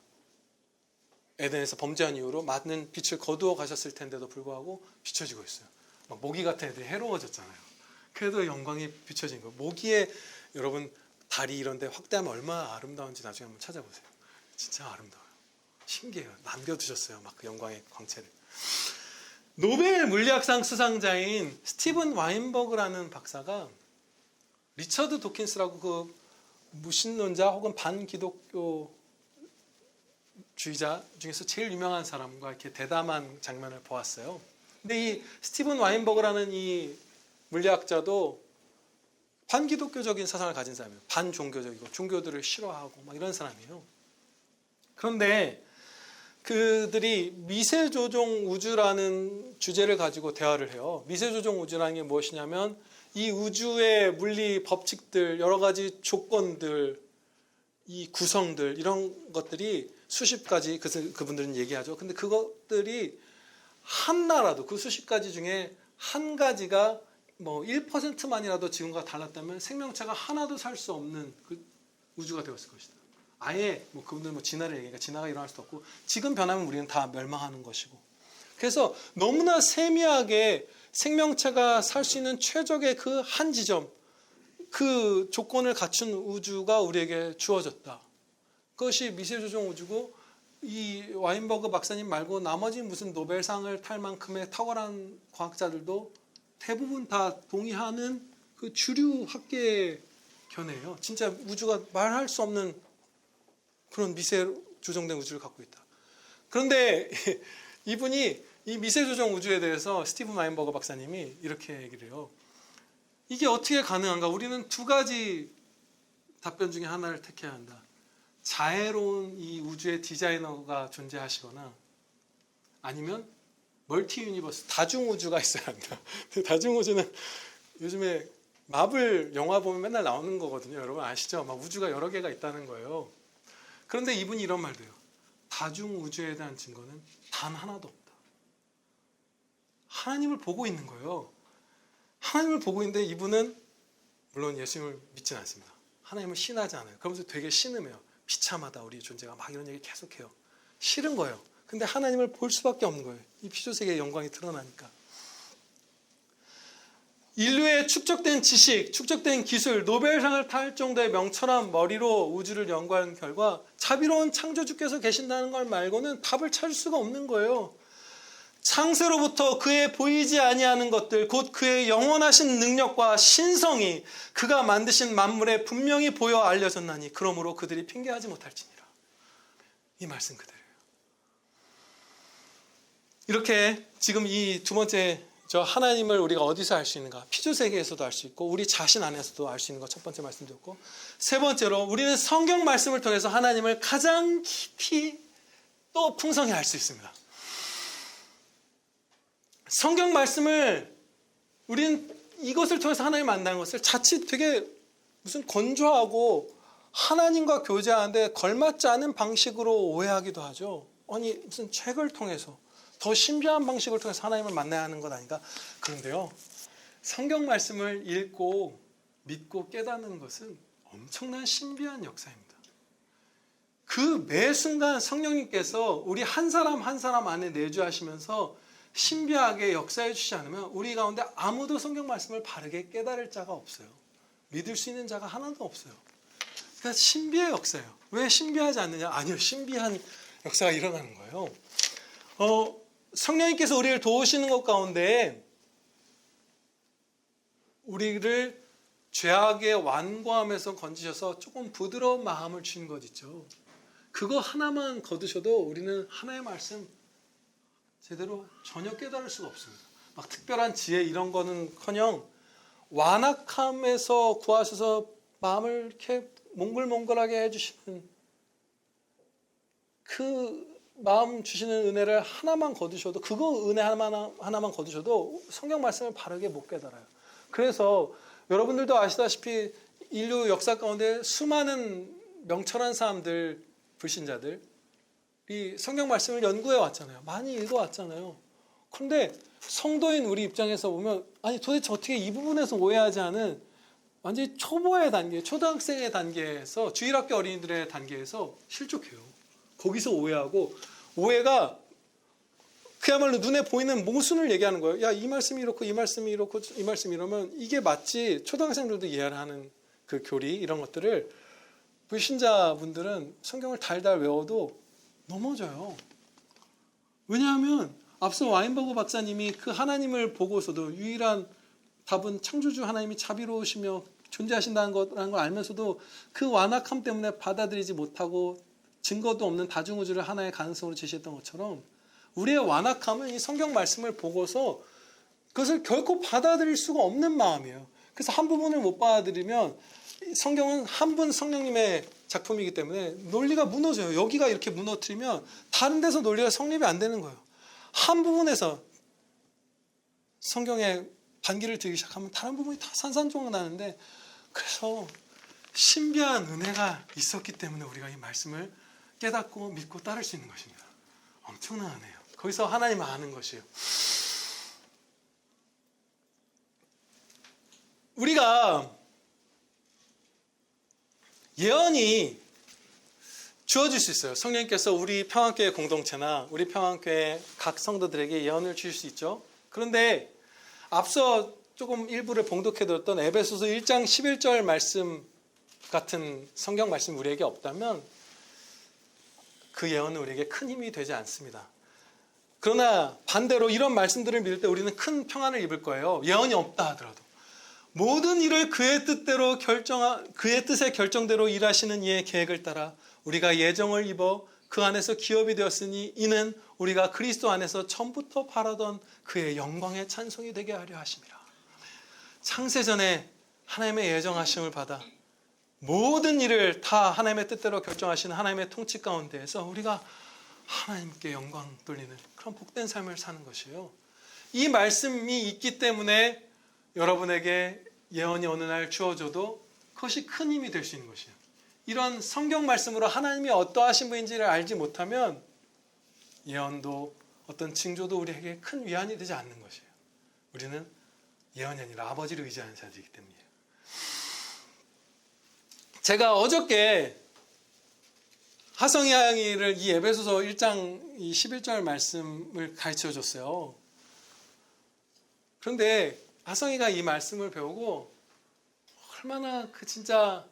에덴에서 범죄한 이후로 많은 빛을 거두어 가셨을 텐데도 불구하고 비춰지고 있어요. 막 모기 같은 애들이 해로워졌잖아요. 그래도 영광이 비춰진 거예요. 모기에 여러분 다리 이런 데 확대하면 얼마나 아름다운지 나중에 한번 찾아보세요. 진짜 아름다워요. 신기해요. 남겨두셨어요. 막 그 영광의 광채를. 노벨 물리학상 수상자인 스티븐 와인버그라는 박사가 리처드 도킨스라고 그 무신론자 혹은 반기독교 주의자 중에서 제일 유명한 사람과 이렇게 대담한 장면을 보았어요. 근데 이 스티븐 와인버그라는 이 물리학자도 반기독교적인 사상을 가진 사람이에요. 반종교적이고 종교들을 싫어하고 막 이런 사람이에요. 그런데 그들이 미세조종 우주라는 주제를 가지고 대화를 해요. 미세조종 우주라는 게 무엇이냐면 이 우주의 물리 법칙들, 여러 가지 조건들, 이 구성들 이런 것들이 수십 가지 그분들은 얘기하죠. 근데 그것들이 하나라도 그 수십 가지 중에 한 가지가 뭐 1%만이라도 지금과 달랐다면 생명체가 하나도 살 수 없는 그 우주가 되었을 것이다. 아예 뭐 그분들 뭐 진화를 얘기하니까 진화가 일어날 수도 없고 지금 변하면 우리는 다 멸망하는 것이고. 그래서 너무나 세미하게 생명체가 살 수 있는 최적의 그 한 지점, 그 조건을 갖춘 우주가 우리에게 주어졌다. 그것이 미세조종 우주고 이 와인버그 박사님 말고 나머지 무슨 노벨상을 탈 만큼의 탁월한 과학자들도 대부분 다 동의하는 그 주류 학계의 견해예요. 진짜 우주가 말할 수 없는 그런 미세 조정된 우주를 갖고 있다. 그런데 이분이 이 미세조정 우주에 대해서 스티븐 와인버그 박사님이 이렇게 얘기를 해요. 이게 어떻게 가능한가? 우리는 두 가지 답변 중에 하나를 택해야 한다. 자애로운 이 우주의 디자이너가 존재하시거나 아니면 멀티 유니버스, 다중우주가 있어야 한다. 다중우주는 요즘에 마블 영화 보면 맨날 나오는 거거든요. 여러분 아시죠? 막 우주가 여러 개가 있다는 거예요. 그런데 이분이 이런 말도 해요. 다중우주에 대한 증거는 단 하나도 없다. 하나님을 보고 있는 거예요. 하나님을 보고 있는데 이분은 물론 예수님을 믿지는 않습니다. 하나님을 신하지 않아요. 그러면서 되게 신음해요. 비참하다 우리 존재가 막 이런 얘기 계속해요. 싫은 거예요. 근데 하나님을 볼 수밖에 없는 거예요. 이 피조세계의 영광이 드러나니까. 인류의 축적된 지식, 축적된 기술, 노벨상을 탈 정도의 명철한 머리로 우주를 연구한 결과 자비로운 창조주께서 계신다는 걸 말고는 답을 찾을 수가 없는 거예요. 창세로부터 그의 보이지 아니하는 것들, 곧 그의 영원하신 능력과 신성이 그가 만드신 만물에 분명히 보여 알려졌나니 그러므로 그들이 핑계하지 못할지니라. 이 말씀 그대로예요. 이렇게 지금 이 두 번째 저 하나님을 우리가 어디서 알 수 있는가? 피조세계에서도 알 수 있고 우리 자신 안에서도 알 수 있는 것 첫 번째 말씀드렸고, 세 번째로 우리는 성경 말씀을 통해서 하나님을 가장 깊이 또 풍성히 알 수 있습니다. 성경 말씀을 우리는 이것을 통해서 하나님을 만나는 것을 자칫 되게 무슨 건조하고 하나님과 교제하는데 걸맞지 않은 방식으로 오해하기도 하죠. 아니 무슨 책을 통해서 더 신비한 방식을 통해서 하나님을 만나야 하는 것 아닌가? 그런데요, 성경 말씀을 읽고 믿고 깨닫는 것은 엄청난 신비한 역사입니다. 그 매 순간 성령님께서 우리 한 사람 한 사람 안에 내주하시면서 신비하게 역사해 주시지 않으면 우리 가운데 아무도 성경 말씀을 바르게 깨달을 자가 없어요. 믿을 수 있는 자가 하나도 없어요. 그러니까 신비의 역사예요. 왜 신비하지 않느냐? 아니요, 신비한 역사가 일어나는 거예요. 성령님께서 우리를 도우시는 것 가운데 우리를 죄악의 완고함에서 건지셔서 조금 부드러운 마음을 주신 것 있죠. 그거 하나만 거두셔도 우리는 하나의 말씀 제대로 전혀 깨달을 수가 없습니다. 막 특별한 지혜 이런 거는커녕 완악함에서 구하셔서 마음을 이렇게 몽글몽글하게 해주시는 그 마음 주시는 은혜를 하나만 거두셔도, 그거 은혜 하나만 거두셔도 성경 말씀을 바르게 못 깨달아요. 그래서 여러분들도 아시다시피 인류 역사 가운데 수많은 명철한 사람들, 불신자들이 성경 말씀을 연구해 왔잖아요. 많이 읽어 왔잖아요. 그런데 성도인 우리 입장에서 보면 아니 도대체 어떻게 이 부분에서 오해하지 않은 완전히 초보의 단계, 초등학생의 단계에서 주일학교 어린이들의 단계에서 실족해요. 거기서 오해하고 오해가 그야말로 눈에 보이는 모순을 얘기하는 거예요. 야, 이 말씀이 이렇고 이 말씀이 이렇고 이 말씀이 이러면 이게 마치 초등학생들도 이해를 하는 그 교리 이런 것들을 불신자분들은 성경을 달달 외워도 넘어져요. 왜냐하면 앞서 와인버그 박사님이 그 하나님을 보고서도 유일한 답은 창조주 하나님이 자비로우시며 존재하신다는 거라는 걸 알면서도 그 완악함 때문에 받아들이지 못하고 증거도 없는 다중우주를 하나의 가능성으로 제시했던 것처럼 우리의 완악함은 이 성경 말씀을 보고서 그것을 결코 받아들일 수가 없는 마음이에요. 그래서 한 부분을 못 받아들이면 성경은 한 분 성령님의 작품이기 때문에 논리가 무너져요. 여기가 이렇게 무너뜨리면 다른 데서 논리가 성립이 안 되는 거예요. 한 부분에서 성경에 반기를 들기 시작하면 다른 부분이 다 산산조각 나는데 그래서 신비한 은혜가 있었기 때문에 우리가 이 말씀을 깨닫고 믿고 따를 수 있는 것입니다. 엄청난 은혜예요. 거기서 하나님을 아는 것이에요. 우리가 예언이 주어질 수 있어요. 성령님께서 우리 평안교회 공동체나 우리 평안교회 각 성도들에게 예언을 주실 수 있죠. 그런데 앞서 조금 일부를 봉독해드렸던 에베소서 1장 11절 말씀 같은 성경 말씀이 우리에게 없다면 그 예언은 우리에게 큰 힘이 되지 않습니다. 그러나 반대로 이런 말씀들을 믿을 때 우리는 큰 평안을 입을 거예요. 예언이 없다 하더라도. 모든 일을 그의 뜻의 결정대로 일하시는 이의 계획을 따라 우리가 예정을 입어 그 안에서 기업이 되었으니 이는 우리가 그리스도 안에서 처음부터 바라던 그의 영광의 찬송이 되게 하려 하심이라. 창세전에 하나님의 예정하심을 받아 모든 일을 다 하나님의 뜻대로 결정하시는 하나님의 통치 가운데에서 우리가 하나님께 영광 돌리는 그런 복된 삶을 사는 것이에요. 이 말씀이 있기 때문에 여러분에게 예언이 어느 날 주어져도 그것이 큰 힘이 될 수 있는 것이에요. 이런 성경 말씀으로 하나님이 어떠하신 분인지를 알지 못하면 예언도 어떤 징조도 우리에게 큰 위안이 되지 않는 것이에요. 우리는 예언이 아니라 아버지를 의지하는 자들이기 때문이에요. 제가 어저께 하성이 양이를 이 에베소서 1장 11절 말씀을 가르쳐 줬어요. 그런데 하성이가 이 말씀을 배우고 얼마나 그 진짜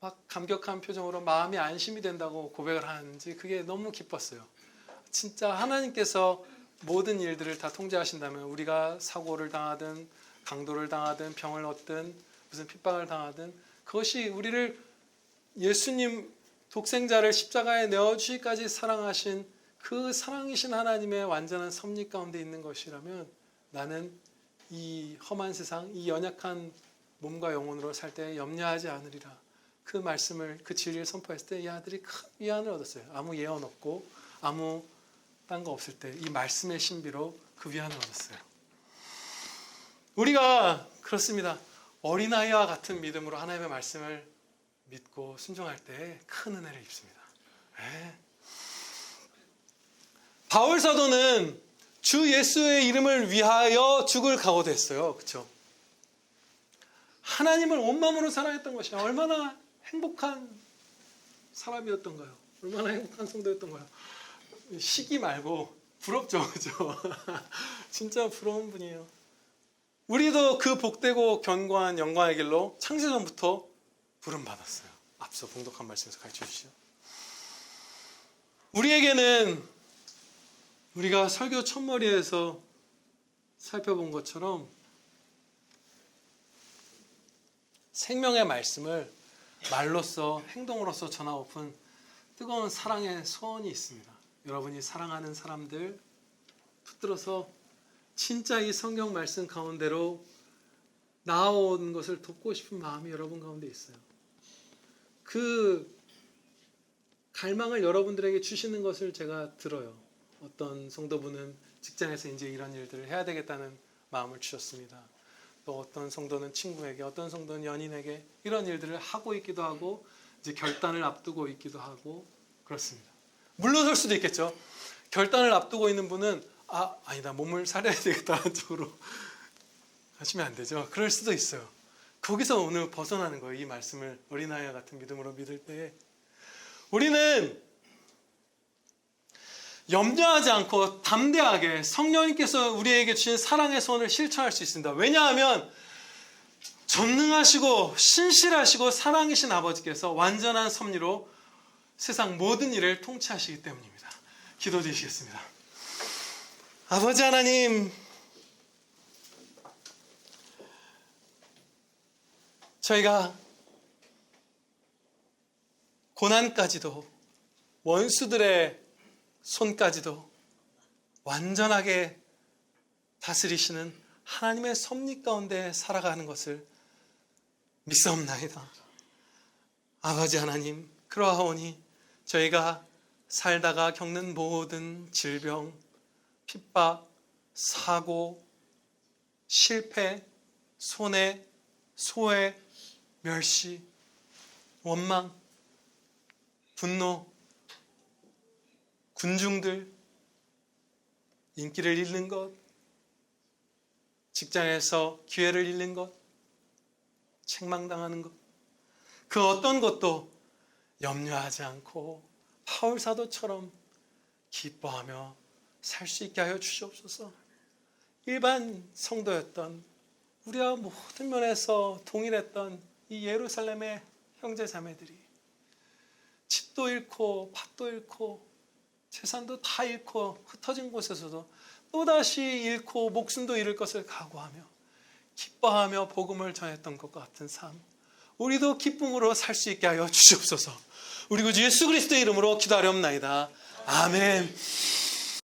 막 감격한 표정으로 마음이 안심이 된다고 고백을 하는지 그게 너무 기뻤어요. 진짜 하나님께서 모든 일들을 다 통제하신다면 우리가 사고를 당하든 강도를 당하든 병을 얻든 무슨 핍박을 당하든 그것이 우리를 예수님 독생자를 십자가에 내어주시기까지 사랑하신 그 사랑이신 하나님의 완전한 섭리 가운데 있는 것이라면 나는 이 험한 세상, 이 연약한 몸과 영혼으로 살 때 염려하지 않으리라. 그 말씀을, 그 진리를 선포했을 때 이 아들이 큰 위안을 얻었어요. 아무 예언 없고 아무 딴 거 없을 때 이 말씀의 신비로 그 위안을 얻었어요. 우리가 그렇습니다. 어린아이와 같은 믿음으로 하나님의 말씀을 믿고 순종할 때 큰 은혜를 입습니다. 네. 바울 사도는 주 예수의 이름을 위하여 죽을 각오도 했어요. 그렇죠? 하나님을 온 마음으로 사랑했던 것이 얼마나 행복한 사람이었던가요? 얼마나 행복한 성도였던가요? 시기 말고 부럽죠, 그죠? 진짜 부러운 분이에요. 우리도 그 복되고 견고한 영광의 길로 창세전부터 부름받았어요. 앞서 봉독한 말씀에서 가르쳐 주시죠. 우리에게는 우리가 설교 첫머리에서 살펴본 것처럼 생명의 말씀을 말로써 행동으로써 전하고픈 뜨거운 사랑의 소원이 있습니다. 여러분이 사랑하는 사람들 붙들어서 진짜 이 성경 말씀 가운데로 나아온 것을 돕고 싶은 마음이 여러분 가운데 있어요. 그 갈망을 여러분들에게 주시는 것을 제가 들어요. 어떤 성도분은 직장에서 이제 이런 일들을 해야 되겠다는 마음을 주셨습니다. 또 어떤 성도는 친구에게, 어떤 성도는 연인에게 이런 일들을 하고 있기도 하고 이제 결단을 앞두고 있기도 하고 그렇습니다. 물러설 수도 있겠죠. 결단을 앞두고 있는 분은 아니다, 몸을 살려야 되겠다는 쪽으로 하시면 안 되죠. 그럴 수도 있어요. 거기서 오늘 벗어나는 거예요. 이 말씀을 어린아이와 같은 믿음으로 믿을 때 우리는 염려하지 않고 담대하게 성령님께서 우리에게 주신 사랑의 손을 실천할 수 있습니다. 왜냐하면 전능하시고 신실하시고 사랑이신 아버지께서 완전한 섭리로 세상 모든 일을 통치하시기 때문입니다. 기도드리시겠습니다. 아버지 하나님, 저희가 고난까지도 원수들의 손까지도 완전하게 다스리시는 하나님의 섭리 가운데 살아가는 것을 믿사옵나이다. 아버지 하나님, 그러하오니 저희가 살다가 겪는 모든 질병, 핍박, 사고, 실패, 손해, 소외, 멸시, 원망, 분노, 군중들, 인기를 잃는 것, 직장에서 기회를 잃는 것, 책망당하는 것, 그 어떤 것도 염려하지 않고 바울 사도처럼 기뻐하며 살 수 있게 하여 주시옵소서. 일반 성도였던 우리와 모든 면에서 동일했던 이 예루살렘의 형제 자매들이 집도 잃고 밭도 잃고 재산도 다 잃고 흩어진 곳에서도 또다시 잃고 목숨도 잃을 것을 각오하며 기뻐하며 복음을 전했던 것 같은 삶, 우리도 기쁨으로 살 수 있게 하여 주시옵소서. 우리 구주 예수 그리스도의 이름으로 기도하렵나이다. 아멘.